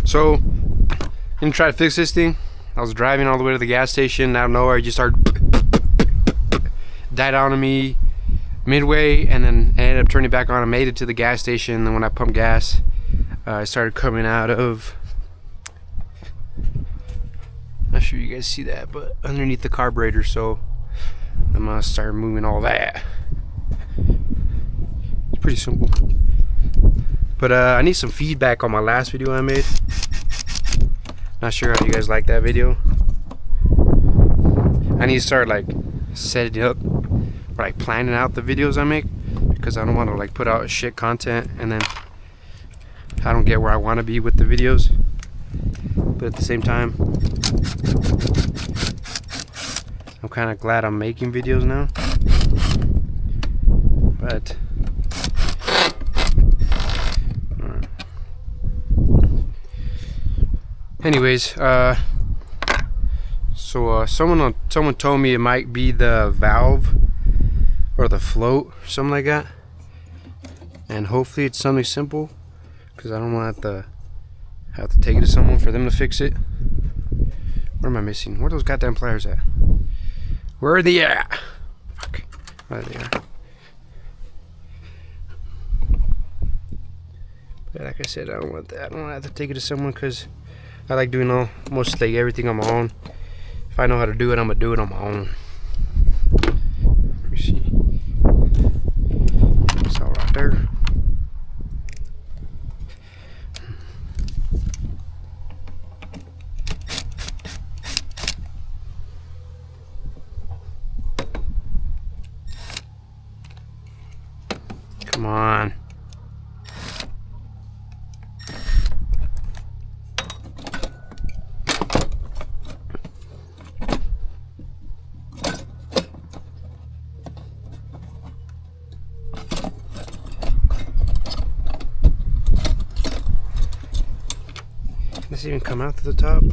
So, I'm gonna try to fix this thing. I was driving all the way to the gas station. Out of nowhere, it just started died on me midway, and then I ended up turning back on. I made it to the gas station, and then when I pumped gas, it started coming out of. Not sure you guys see that, but underneath the carburetor. So I'm gonna start moving all that. It's pretty simple. But I need some feedback on my last video I made. Not sure how you guys like that video. I need to start like setting up or like planning out the videos I make, because I don't want to like put out shit content and then I don't get where I want to be with the videos. But at the same time, I'm kind of glad I'm making videos now. But anyways, someone told me it might be the valve or the float, something like that. And hopefully it's something simple, because I don't want to have to take it to someone for them to fix it. Where am I missing? Where are those goddamn pliers at? Where are they at? Fuck. There they are. But like I said, I don't want that. I don't want to have to take it to someone, because I like doing almost like everything on my own. If I know how to do it, I'm gonna do it on my own. Let me see. It's all right there. Come on. Does it even come out to the top?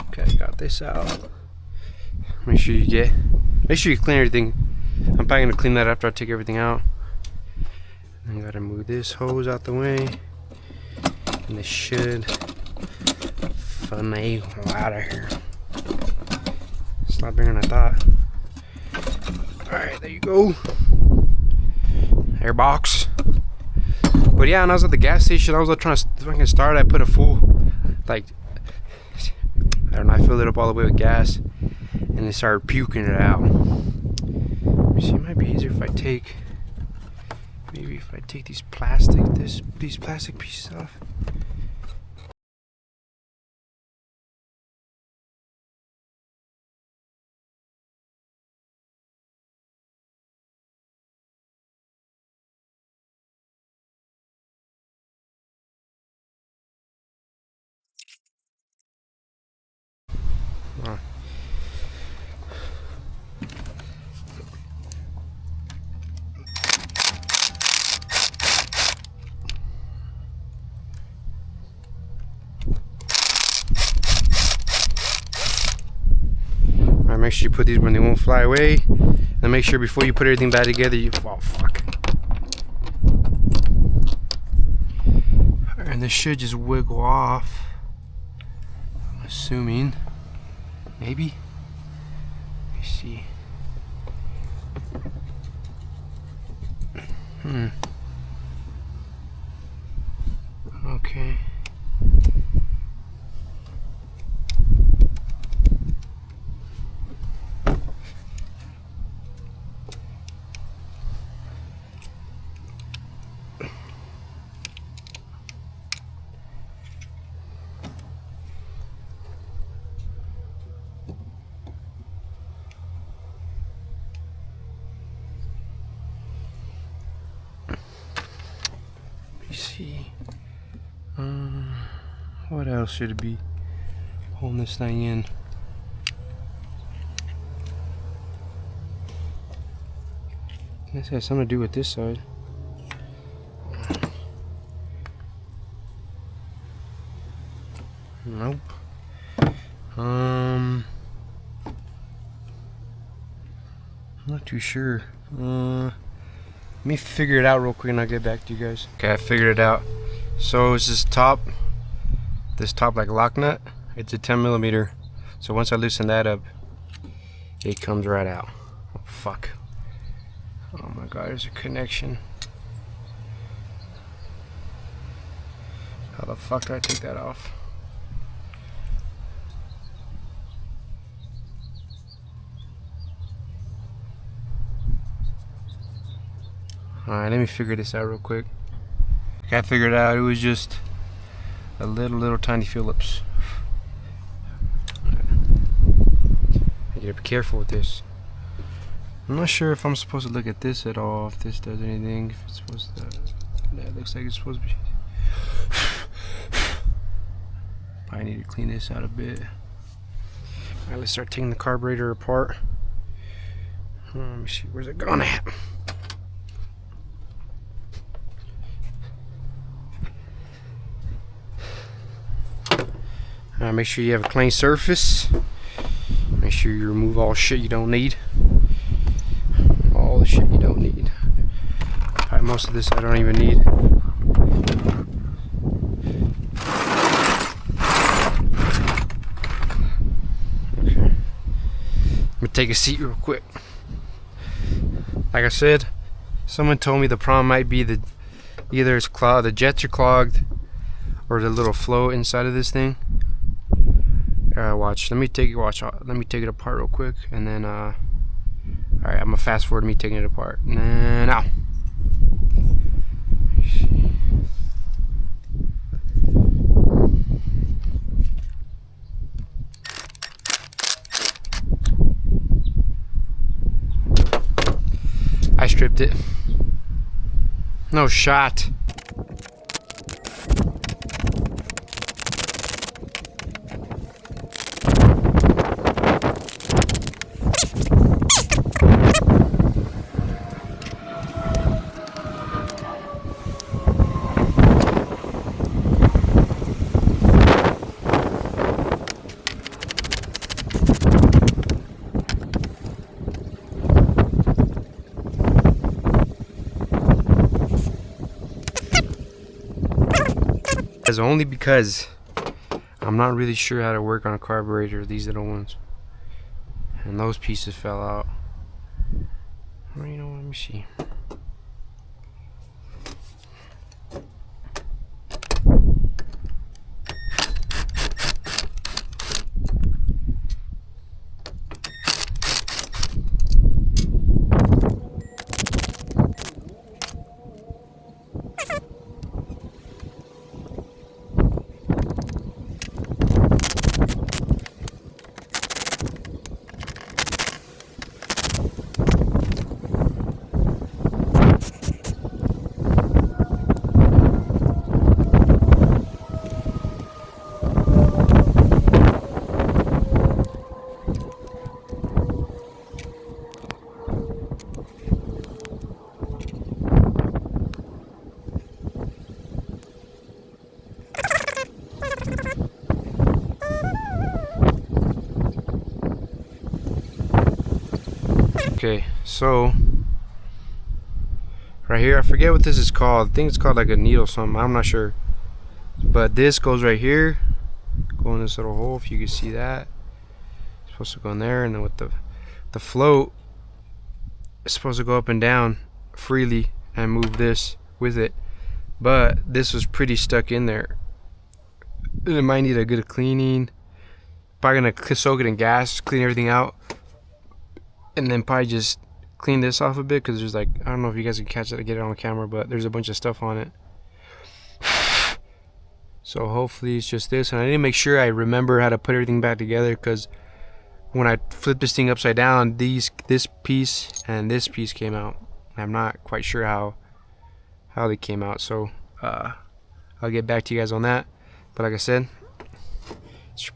Okay, I got this out. Make sure you clean everything. I'm probably gonna clean that after I take everything out. I gotta move this hose out the way, and this should finagle out of here. It's a lot bigger than I thought. Alright, there you go. Airbox. But yeah, when I was at the gas station, I was trying to fucking start. I put a full, like, I don't know, I filled it up all the way with gas, and it started puking it out. Let me see, it might be easier if I take, maybe if I take these plastic pieces off. Alright, make sure you put these when they won't fly away. And make sure before you put everything back together, oh fuck. And this should just wiggle off. I'm assuming. Maybe. Let me see. Okay. See, what else should it be holding this thing in? This has something to do with this side. Nope. I'm not too sure. Let me figure it out real quick and I'll get back to you guys. Okay, I figured it out. So it's this top this top like lock nut, it's a 10mm. So once I loosen that up, it comes right out. Oh fuck. Oh my god, there's a connection. How the fuck do I take that off? Alright, let me figure this out real quick. Okay, I figured it out. It was just a little tiny Phillips. I gotta be careful with this. I'm not sure if I'm supposed to look at this at all, if this does anything, if it's supposed to. Yeah, it looks like it's supposed to be. I need to clean this out a bit. Alright, let's start taking the carburetor apart. Let me see, where's it gone at? Make sure you have a clean surface. Make sure you remove all shit you don't need. All the shit you don't need. Probably most of this I don't even need. Okay. I'm gonna take a seat real quick. Like I said, someone told me the problem might be the either it's clogged, the jets are clogged, or the little flow inside of this thing. Watch. Let me take it apart real quick, and then all right, I'm gonna fast forward to me taking it apart now. I stripped it. No shot. Only because I'm not really sure how to work on a carburetor, these little ones, and those pieces fell out. Well, you know what, let me see. Okay, so right here, I forget what this is called. I think it's called like a needle something, I'm not sure. But this goes right here, go in this little hole, if you can see that. It's supposed to go in there, and then with the float, it's supposed to go up and down freely and move this with it. But this was pretty stuck in there. It might need a good cleaning. Probably gonna soak it in gas, clean everything out, and then probably just clean this off a bit, because there's like, I don't know if you guys can catch it, get it on camera, but there's a bunch of stuff on it. So hopefully it's just this, and I need to make sure I remember how to put everything back together, because when I flip this thing upside down, this piece and this piece came out. I'm not quite sure how they came out, so I'll get back to you guys on that. But like I said,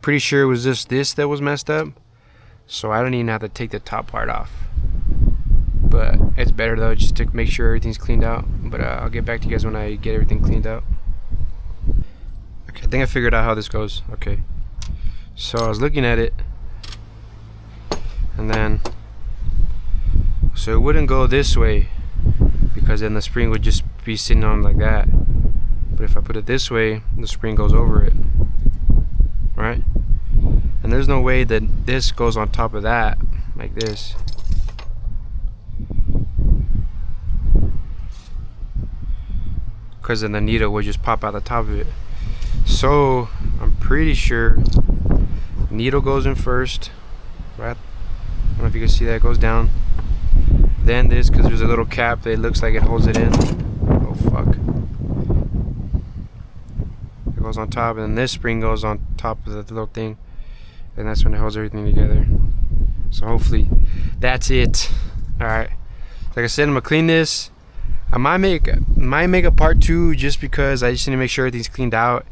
pretty sure it was just this that was messed up, so I don't even have to take the top part off. But it's better though, just to make sure everything's cleaned out. But I'll get back to you guys when I get everything cleaned out. Okay, I think I figured out how this goes. Okay, so I was looking at it, and then so it wouldn't go this way, because then the spring would just be sitting on like that. But if I put it this way, the spring goes over it. right? And there's no way that this goes on top of that like this. Because then the needle would just pop out the top of it. So I'm pretty sure needle goes in first, right? I don't know if you can see that, it goes down. Then this, because there's a little cap that looks like it holds it in. Oh fuck. It goes on top, and then this spring goes on top of the little thing, and that's when it holds everything together. So hopefully that's it. Alright. Like I said, I'm gonna clean this. I might make a part 2 just because I just need to make sure everything's cleaned out,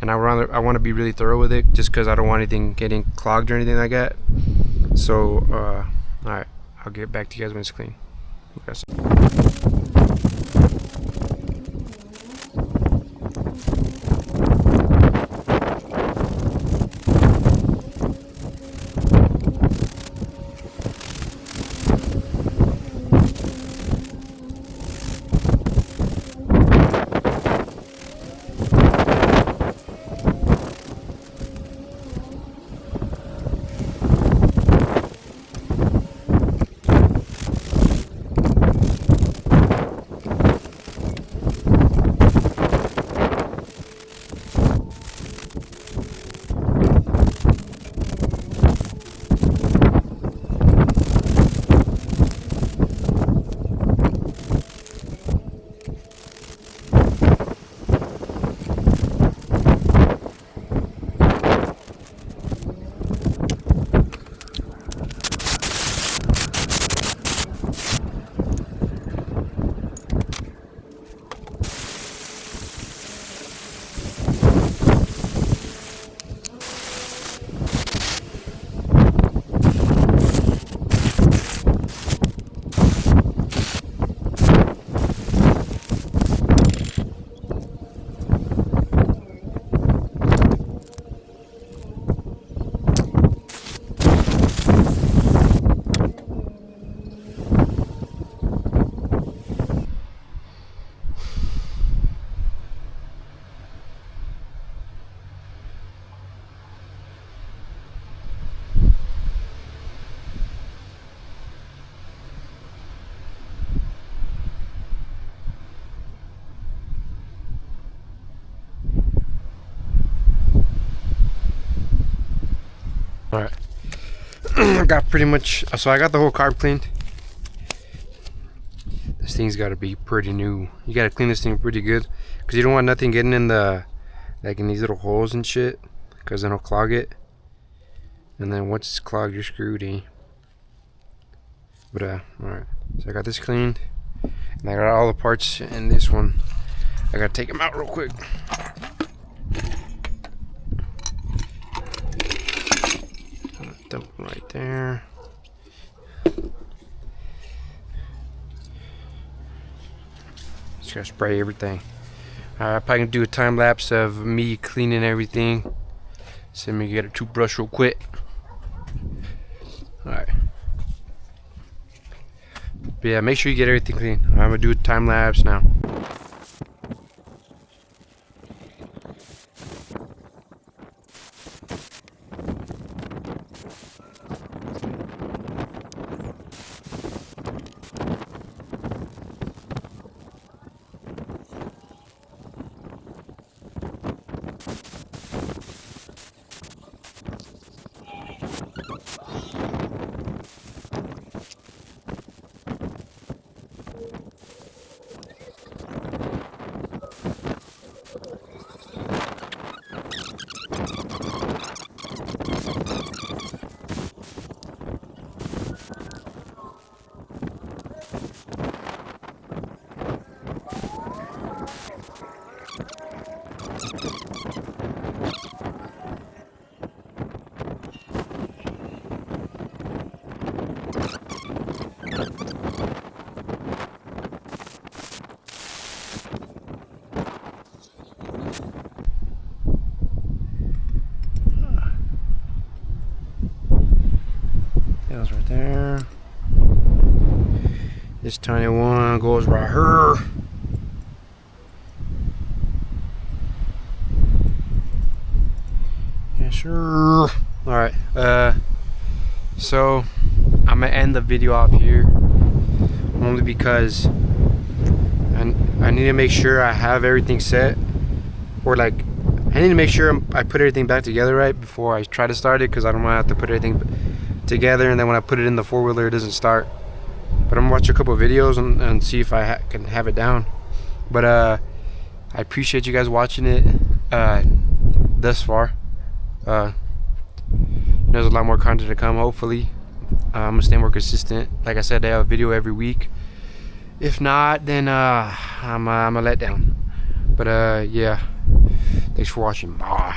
and I want to be really thorough with it, just because I don't want anything getting clogged or anything like that. So alright, I'll get back to you guys when it's clean. Okay. Alright. Got pretty much, so I got the whole carb cleaned. This thing's got to be pretty new. You got to clean this thing pretty good, because you don't want nothing getting in the, like in these little holes and shit, because then it'll clog it. And then once it's clogged, you're screwed, eh? But alright. So I got this cleaned, and I got all the parts in this one. I gotta take them out real quick. Dump them right there. Just gotta spray everything. I'm probably gonna do a time lapse of me cleaning everything. So let me get a toothbrush real quick. Alright. But yeah, make sure you get everything clean. I'm gonna do a time lapse now. Tails right there. This tiny one goes right here. Yeah, Sure. Alright, so I'm gonna end the video off here only because I need to make sure I have everything set, or like I need to make sure I put everything back together right before I try to start it, because I don't want to have to put everything together and then when I put it in the four-wheeler it doesn't start. But I'm gonna watch a couple of videos and see if I can have it down. But I appreciate you guys watching it thus far. There's a lot more content to come, hopefully. I'm gonna stay more consistent. Like I said, I have a video every week. If not, then I'm a let down. But yeah, thanks for watching. Bye.